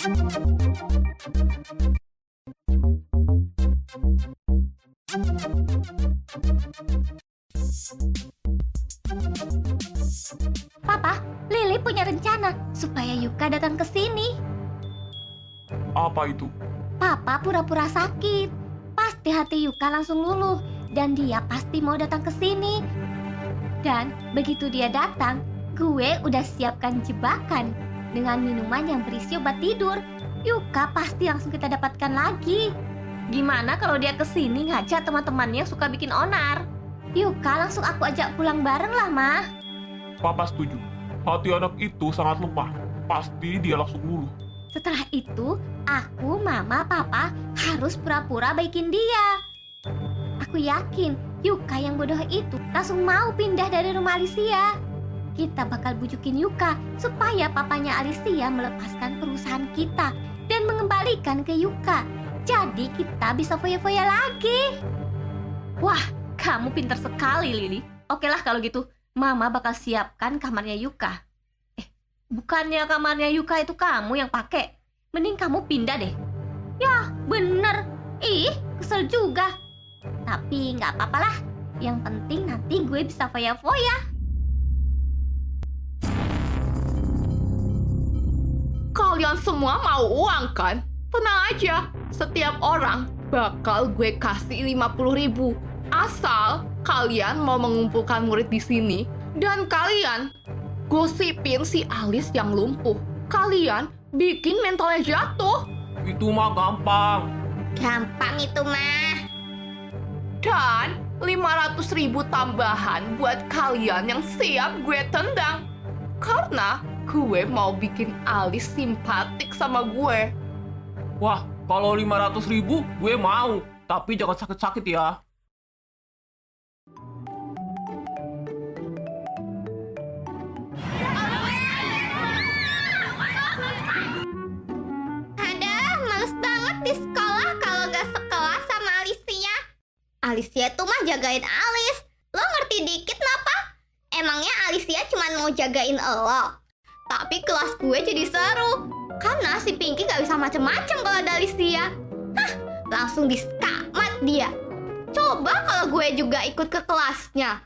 Papa, Lily punya rencana supaya Yuka datang ke sini. Apa itu? Papa pura-pura sakit. Pasti hati Yuka langsung luluh dan dia pasti mau datang ke sini. Dan begitu dia datang, gue udah siapkan jebakan dengan minuman yang berisi obat tidur. Yuka pasti langsung kita dapatkan lagi. Gimana kalau dia kesini ngajak teman-temannya yang suka bikin onar? Yuka langsung aku ajak pulang bareng lah, Ma. Papa setuju. Hati anak itu sangat lemah. Pasti dia langsung luluh. Setelah itu, aku, Mama, Papa harus pura-pura baikin dia. Aku yakin Yuka yang bodoh itu langsung mau pindah dari rumah Alicia. Kita bakal bujukin Yuka supaya papanya Alicia melepaskan perusahaan kita dan mengembalikan ke Yuka. Jadi kita bisa foya-foya lagi. Wah, kamu pintar sekali, Lily. Oke lah kalau gitu, Mama bakal siapkan kamarnya Yuka. Bukannya kamarnya Yuka itu kamu yang pakai. Mending kamu pindah deh. Ya, bener. Ih, kesel juga. Tapi nggak apa-apa lah. Yang penting nanti gue bisa foya-foya. Kalian semua mau uang kan? Tenang aja, setiap orang bakal gue kasih 50.000. Asal kalian mau mengumpulkan murid di sini dan kalian gosipin si Alice yang lumpuh. Kalian bikin mentalnya jatuh. Itu mah gampang. Gampang itu mah. Dan 500.000 tambahan buat kalian yang siap gue tendang. Karena gue mau bikin Alice simpatik sama gue. Wah, kalau 500.000 gue mau. Tapi jangan sakit-sakit ya. Males banget di sekolah kalau gak sekelas sama Alicia. Alicia tuh mah jagain Alice. Lo ngerti dikit kenapa? Emangnya Alicia cuma mau jagain lo? Tapi kelas gue jadi seru. Karena si Pinky gak bisa macem-macem kalau ada Alicia. Hah, langsung diskamat dia. Coba kalau gue juga ikut ke kelasnya.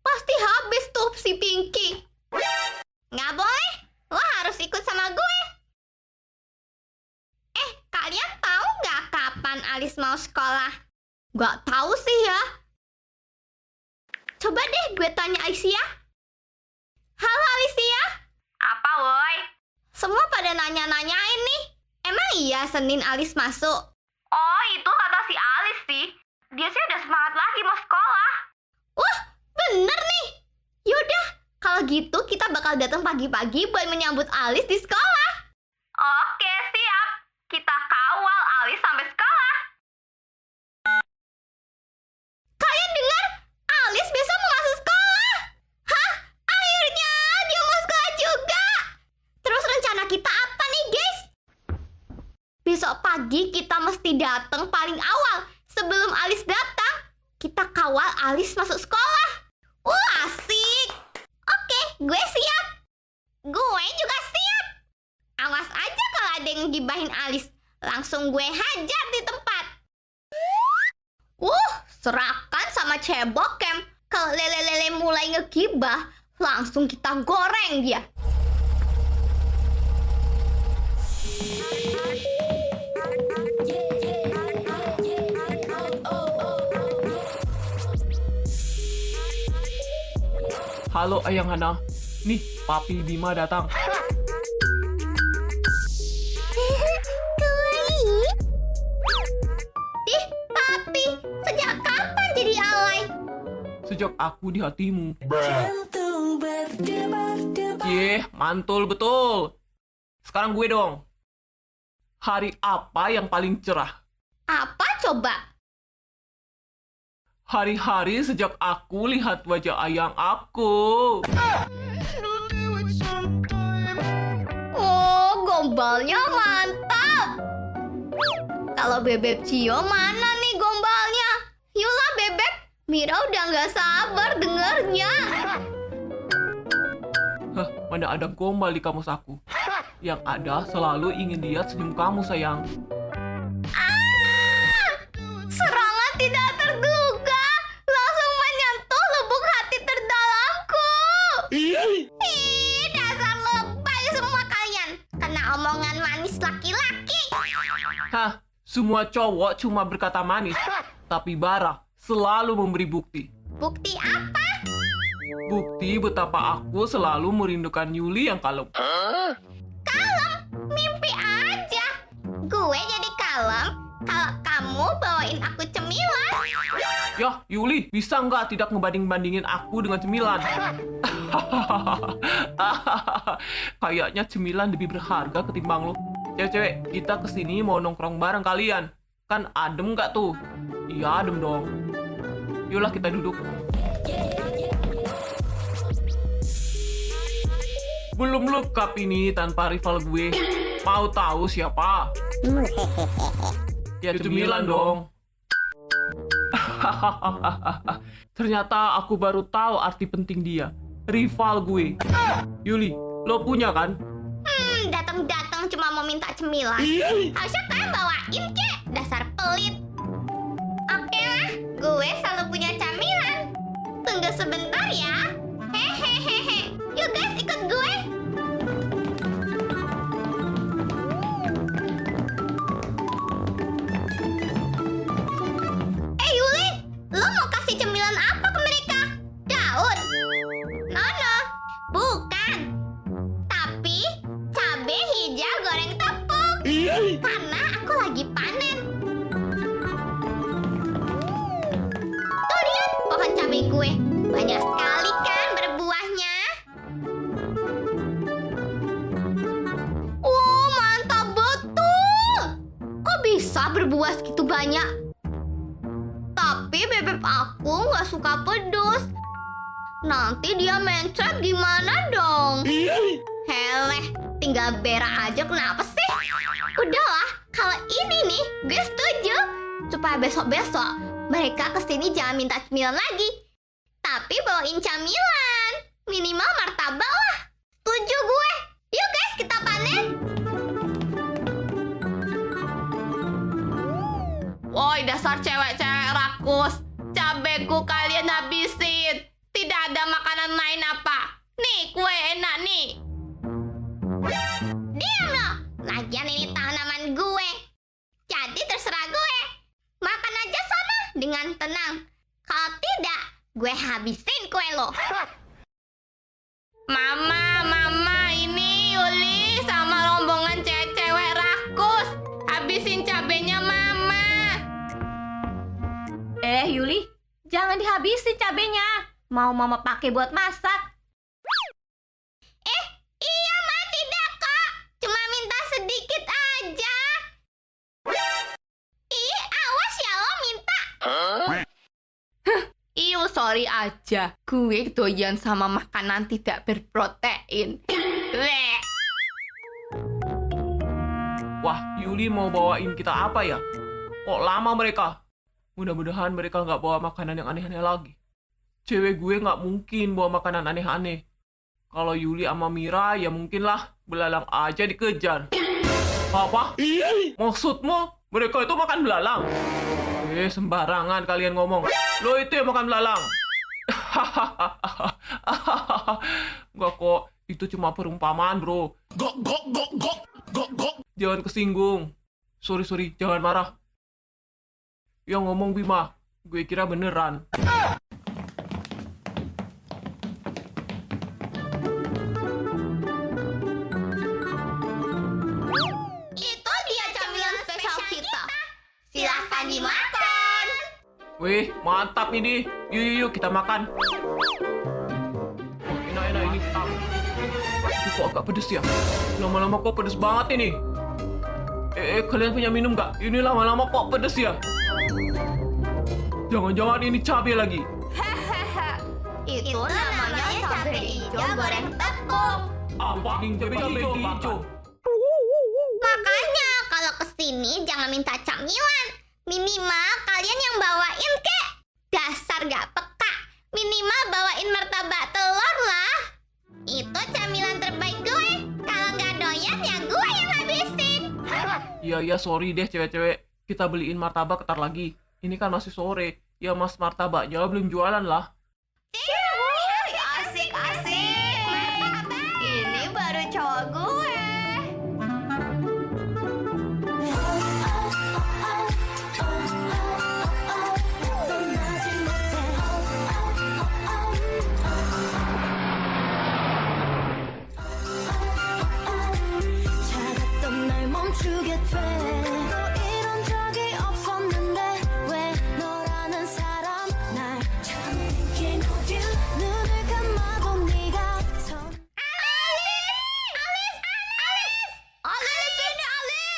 Pasti habis tuh si Pinky. Nggak boleh, lo harus ikut sama gue. Kalian tahu nggak kapan Alice mau sekolah? Nggak tahu sih ya. Coba deh gue tanya Alicia. Halo Alicia. Apa woi? Semua pada nanya-nanyain nih. Emang iya Senin Alice masuk? Oh itu kata si Alice sih. Dia sih udah semangat lagi mau sekolah. Wah bener nih. Yaudah kalau gitu kita bakal datang pagi-pagi buat menyambut Alice di sekolah. Oke siap. Kita kawal Alice sampai sekolah. Kalian dengar? Alice besok mau masuk sekolah. Hah? Akhirnya dia mau sekolah juga. Terus rencana kita apa nih guys? Besok pagi kita mesti datang paling awal. Sebelum Alice datang, kita kawal Alice masuk sekolah. Wah asik. Oke, gue siap. Gue juga siap. Awas aja kalau ada yang gibahin Alice. Langsung gue hajar di tempat. Serahkan sama cebokem. Kalau lele-lele mulai ngegibah, langsung kita goreng dia. Halo Ayang Hana. Nih, Papi Bima datang. Sejak aku di hatimu. Mantul betul. Sekarang gue dong. Hari apa yang paling cerah? Apa coba? Hari-hari sejak aku lihat wajah ayang aku. Oh, gombalnya mantap. Kalau Bebek Cio mana nih gombalnya? Yulah Bebek, Mira udah nggak sabar dengernya. Hah, mana ada gombal di kamus aku? Yang ada selalu ingin lihat senyum kamu, sayang. Serangan tidak terduga langsung menyentuh lubuk hati terdalamku. Ih, dasar lebay semua kalian. Kena omongan manis laki-laki. Hah, semua cowok cuma berkata manis, tapi Bara selalu memberi bukti. Bukti apa? Bukti betapa aku selalu merindukan Yuli yang kalem. Kalem? Mimpi aja. Gue jadi kalem kalau kamu bawain aku cemilan. Yah, Yuli, bisa nggak tidak ngebanding-bandingin aku dengan cemilan? Kayaknya cemilan lebih berharga ketimbang lo. Cewek-cewek, kita kesini mau nongkrong bareng kalian. Kan adem nggak tuh? Iya, adem dong. Yolah, kita duduk. Belum lengkap ini tanpa rival gue. Mau tahu siapa? Ya cemilan dong. Ternyata aku baru tahu arti penting dia. Rival gue. Yuli, lo punya kan? Datang-datang cuma mau minta cemilan. Harusnya kalian bawain kek. Dasar pelit. Oke lah, gue selalu punya camilan. Tunggu sebentar ya. Hehehehe. Yuk guys, ikut gue. Yuli, lo mau kasih cemilan apa ke mereka? Daun? Nono, bukan. Tapi cabai hijau goreng tepung. Karena aku lagi panen. Tuh lihat pohon cabai gue. Banyak sekali kan berbuahnya. Wow, mantap betul. Kok bisa berbuah segitu banyak? Tapi bebek aku nggak suka pedas. Nanti dia mencret gimana dong? Heleh, tinggal berak aja kenapa sih? Udahlah, kalau ini nih gue setuju. Supaya besok-besok mereka kesini jangan minta cemilan lagi. Tapi bawain camilan. Minimal martabak lah. Setuju gue. Yuk guys, kita panen. Woi, dasar cewek-cewek rakus. Cabeku kalian habisin. Tidak ada makanan lain apa? Nih, kue enak nih. Diam lo. Lagian ini tanaman gue. Jadi terserah gue. Makan aja sana dengan tenang. Kalau tidak, gue habisin kue lo. Mama, ini Yuli sama rombongan cewek-cewek rakus. Habisin cabenya Mama. Yuli, jangan dihabisin cabenya. Mau mama pakai buat masak. Iya ma, tidak kok. Cuma minta sedikit aja. Awas ya lo minta. Iu, sorry aja. Gue doyan sama makanan tidak berprotein. Bleh. Wah, Yuli mau bawain kita apa ya? Kok lama mereka? Mudah-mudahan mereka nggak bawa makanan yang aneh-aneh lagi. Cewek gue nggak mungkin bawa makanan aneh-aneh. Kalau Yuli sama Mira, ya mungkinlah belalang aja dikejar. Apa? Maksudmu mereka itu makan belalang? Sembarangan kalian ngomong. Lo itu yang makan belalang. Nggak kok, itu cuma perumpamaan bro. Jangan kesinggung. Sorry, jangan marah. Yang ngomong Bima, gue kira beneran. Itu dia camilan spesial kita. Silahkan dimakan. Wih, mantap ini. Yuk, kita makan. Oh, enak ini. Ini kok agak pedes ya? Lama-lama kok pedes banget ini. Kalian punya minum nggak? Ini lama-lama kok pedes ya? Jangan-jangan ini cabai lagi. Itu namanya cabai hijau goreng tepung. Apa? Cabai hijau. Makanya kalau kesini jangan minta camilan. Minimal kalian yang bawain kek. Dasar gak peka. Minimal bawain martabak telur lah. Itu camilan terbaik gue. Kalau gak doyan ya Iya, sorry deh cewek-cewek. Kita beliin martabak ntar lagi. Ini kan masih sore. Ya mas martabaknya belum jualan lah. Asik. Ini baru cowok gue. 차갔던 날 멈추게 돼 이런 적이 없었는데 왜 너라는 사람 날 처음 thinking of you 눈을 감아도 네가 선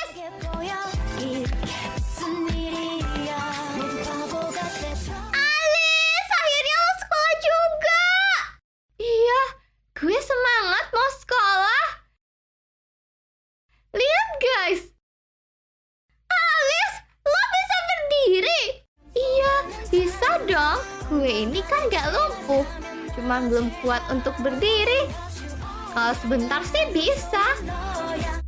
이게 보여 이게 무슨 일이야 모두 바보 같아 Akhirnya lo sekolah juga. Iya, gue semangat mau sekolah. Lihat guys. Alice, lo bisa berdiri? Iya, bisa dong. Gue ini kan gak lumpuh. Cuma belum kuat untuk berdiri. Kalau sebentar sih bisa. 너야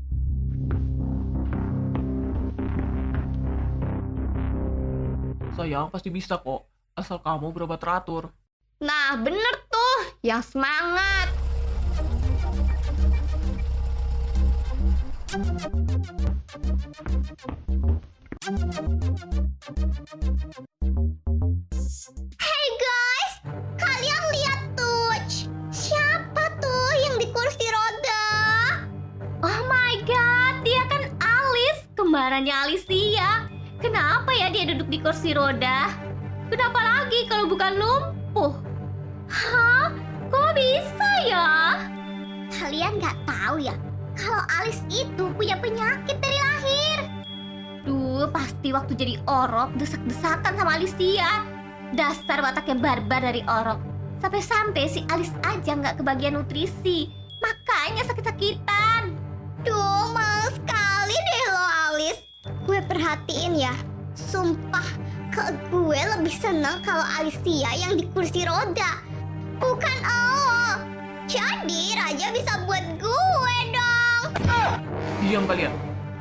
Sayang, pasti bisa kok. Asal kamu berubah teratur. Nah, bener tuh. Yang semangat. Hey guys, kalian lihat tuh. Siapa tuh yang di kursi roda? Oh my god, dia kan Alice, kembarannya Alicia. Kenapa ya dia duduk di kursi roda? Kenapa lagi kalau bukan lumpuh? Hah? Kok bisa ya? Kalian nggak tahu ya kalau Alice itu punya penyakit dari lahir. Duh, pasti waktu jadi orok desak-desakan sama Alicia. Dasar wataknya barbar dari orok. Sampai-sampai si Alice aja nggak kebagian nutrisi. Makanya sakit-sakitan. Duh, males sekali deh lo Alice. Gue perhatiin ya. Sumpah, ke gue lebih seneng kalau Alicia yang di kursi roda. Bukan lo. Jadi Raja bisa buat gue dong. Diam kalian.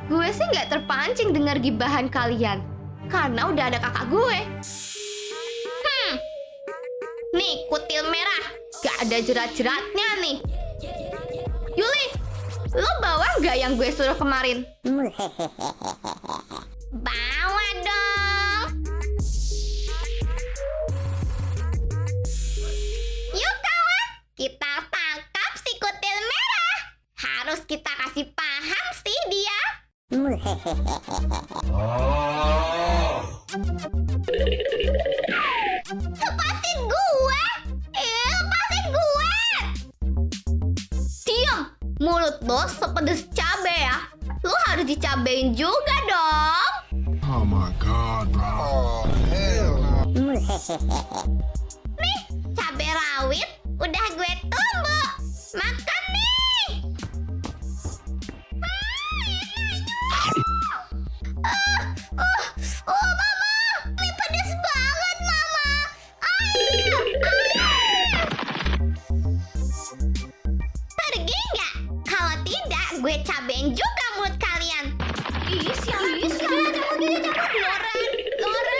Gue sih nggak terpancing dengar gibahan kalian. Karena udah ada kakak gue. Nih, kutil merah. Gak ada jerat-jeratnya nih. Yuli, lo bawa nggak yang gue suruh kemarin? Bawa dong. Yuk kawan, kita tangkap si kutil merah. Harus kita kasih paham sih dia. Lepasin gue! Lepasin gue! Diam! Mulut lo sepedes cabe ya. Lo harus dicabein juga dong. Oh my god, bro. Oh, hell no. Nih, cabe rawit udah gue tumbuk. Makan nih. Mama, ini pedes banget, Mama. Air. Pergi nggak? Kalau tidak, gue cabein juga mulut kalian. Loren.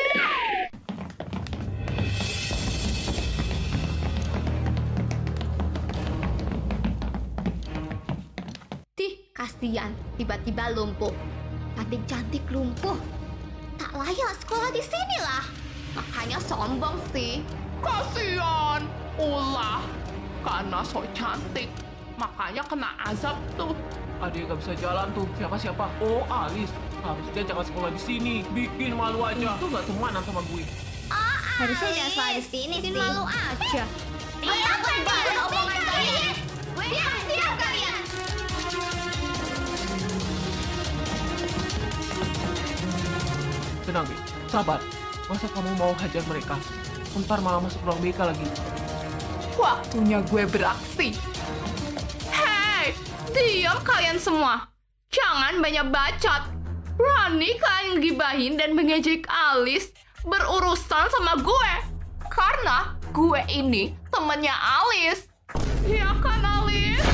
Dih, kasihan, tiba-tiba lumpuh. Cantik-cantik lumpuh. Tak layak sekolah di sini lah. Makanya sombong sih. Kasian. Ulah. Karena so cantik. Makanya kena azab tuh. Adik gak bisa jalan tuh. Siapa? Oh, Alice. Harusnya jangan sekolah di sini. Bikin malu aja. Itu gak temanan sama gue. Harusnya jangan sekolah di sini sih. Malu aja. Diam banget omongan kalian. Diam kalian. Tenang, Bi. Sabar. Masa kamu mau hajar mereka? Ntar malah masuk ruang BK lagi. Waktunya gue beraksi. Hei, diam kalian semua. Jangan banyak bacot. Berani kalian gibahin dan mengejek Alice berurusan sama gue. Karena gue ini temennya Alice. Iya kan, Alice?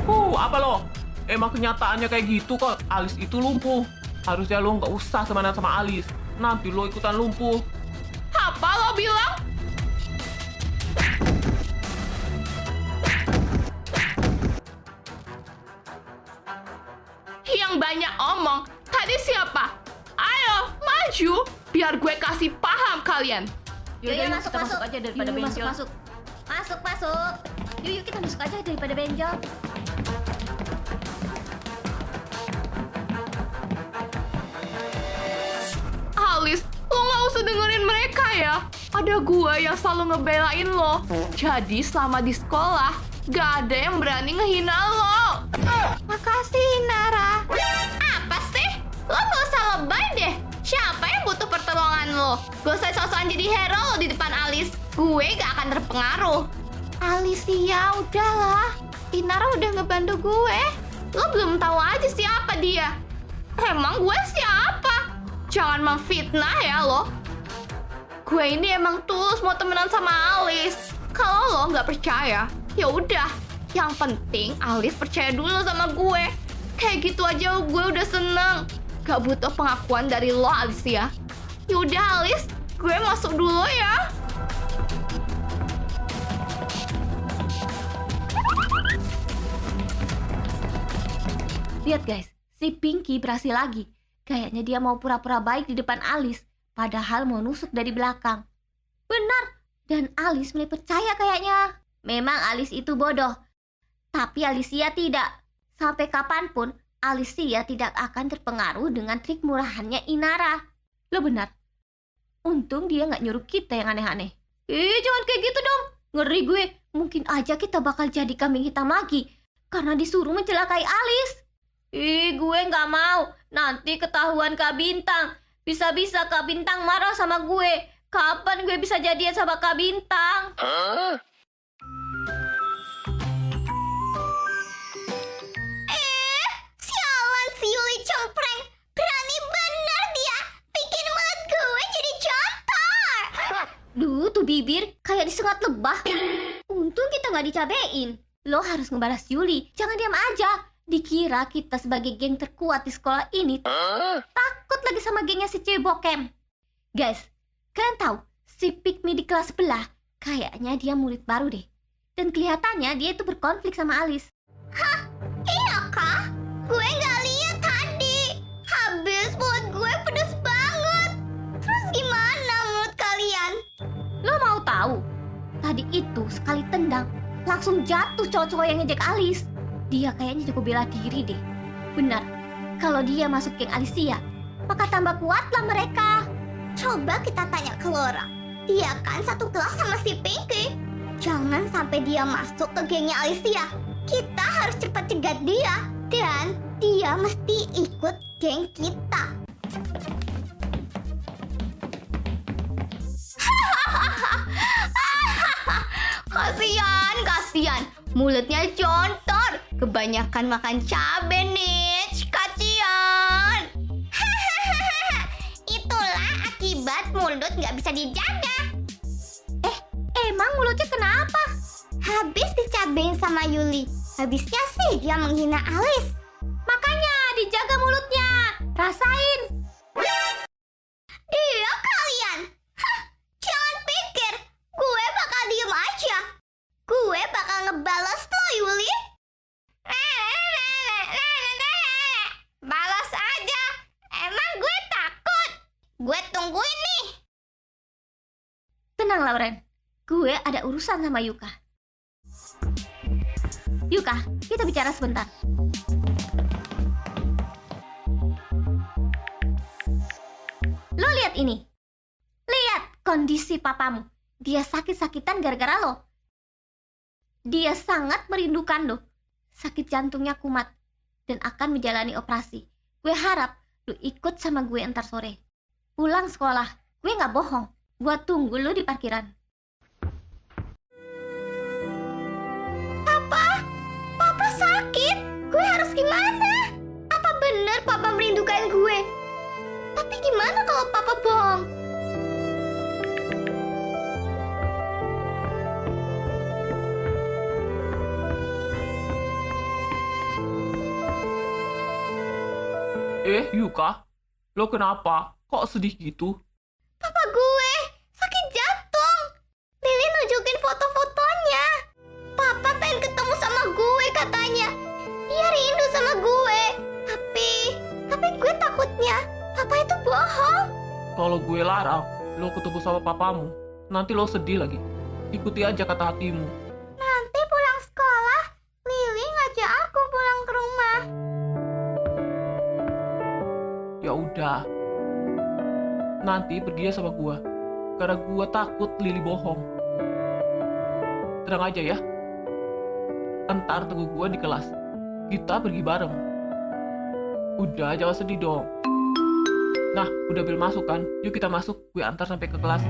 Apa lo? Emang kenyataannya kayak gitu kok. Alis itu lumpuh. Harusnya lo nggak usah temenan sama Alis. Nanti lo ikutan lumpuh. Apa lo bilang? Yang banyak omong, tadi siapa? Ayo, maju, biar gue kasih paham kalian. Yuk, masuk, kita masuk. aja daripada Yuk, benjol. masuk. Masuk. Yuk, kita masuk aja daripada benjol. Alis, lo nggak usah dengerin mereka ya. Ada gue yang selalu ngebelain lo. Jadi selama di sekolah, gak ada yang berani ngehina lo. Makasih, Nara. Apa sih? Lo gak usah lebay deh. Siapa yang butuh pertolongan lo? Gak usah sok-sokan jadi hero lo di depan Alis. Gue gak akan terpengaruh. Alicia, udahlah. Inara udah ngebantu gue. Lo belum tahu aja siapa dia. Emang gue siapa? Jangan memfitnah ya lo. Gue ini emang tulus mau temenan sama Alis. Kalau lo nggak percaya, ya udah. Yang penting Alis percaya dulu sama gue. Kayak gitu aja gue udah seneng. Gak butuh pengakuan dari lo, Alicia. Yaudah Alis, gue masuk dulu ya. Lihat guys, si Pinky berhasil lagi. Kayaknya dia mau pura-pura baik di depan Alis, padahal mau nusuk dari belakang. Benar, dan Alis mulai percaya kayaknya. Memang Alis itu bodoh, tapi Alicia tidak. Sampai kapanpun, Alicia tidak akan terpengaruh dengan trik murahannya Inara. Lo benar. Untung dia nggak nyuruh kita yang aneh-aneh. Jangan kayak gitu dong. Ngeri gue. Mungkin aja kita bakal jadi kambing hitam lagi karena disuruh mencelakai Alis. Gue nggak mau. Nanti ketahuan Kak Bintang. Bisa-bisa Kak Bintang marah sama gue. Kapan gue bisa jadian sama Kak Bintang? Sialan si Yuli cempreng. Berani bener dia bikin mulut gue jadi jontor. Duh, tuh bibir kayak disengat lebah. Untung kita nggak dicabein. Lo harus ngebalas Yuli. Jangan diam aja. Dikira kita sebagai geng terkuat di sekolah ini. Takut lagi sama gengnya si cewek bokem. Guys, kalian tahu si Pikmi di kelas sebelah kayaknya dia murid baru deh. Dan kelihatannya dia itu berkonflik sama Alis. Iya kah? Gue nggak lihat tadi. Habis mulut gue pedes banget. Terus gimana menurut kalian? Lo mau tahu? Tadi itu sekali tendang langsung jatuh cowok-cowok yang ngejek Alis. Dia kayaknya cukup bela diri deh. Benar, kalau dia masuk geng Alicia, maka tambah kuatlah mereka. Coba kita tanya ke Laura. Dia kan satu kelas sama si Pinky. Jangan sampai dia masuk ke gengnya Alicia. Kita harus cepat cegat dia. Dan dia mesti ikut geng kita. Kasian. Mulutnya jontor. Kebanyakan makan cabe nih. Kasian. Itulah akibat mulut nggak bisa dijaga. Emang mulutnya kenapa? Habis dicabain sama Yuli. Habisnya sih dia menghina Alis. Makanya dijaga mulutnya. Rasain. Dia kalian. Jangan pikir gue bakal diem aja. Gue bakal ngebalas lo, Yuli. Balas aja. Emang gue takut. Gue tungguin nih. Tenang Lauren, gue ada urusan sama Yuka. Yuka, kita bicara sebentar. Lo lihat ini. Lihat kondisi papamu. Dia sakit-sakitan gara-gara lo. Dia sangat merindukan lo. Sakit jantungnya kumat dan akan menjalani operasi. Gue harap lo ikut sama gue ntar sore. Pulang sekolah. Gue nggak bohong. Gue tunggu lo di parkiran. Papa sakit. Gue harus gimana? Apa bener Papa merindukan gue? Tapi gimana kalau Papa bohong? Yuka, lo kenapa? Kok sedih gitu? Papa gue sakit jantung. Lili nunjukin foto-fotonya. Papa pengen ketemu sama gue katanya. Dia rindu sama gue. Tapi gue takutnya Papa itu bohong. Kalau gue larang, lo ketemu sama papamu, nanti lo sedih lagi. Ikuti aja kata hatimu. Nanti pulang sekolah, Lili ngajak aku pulang ke rumah. Ya udah. Nanti pergi ya sama gua. Karena gua takut Lili bohong. Tenang aja ya. Entar tunggu gua di kelas. Kita pergi bareng. Udah, jangan sedih dong. Nah, udah bel masuk kan? Yuk kita masuk, gue antar sampai ke kelas.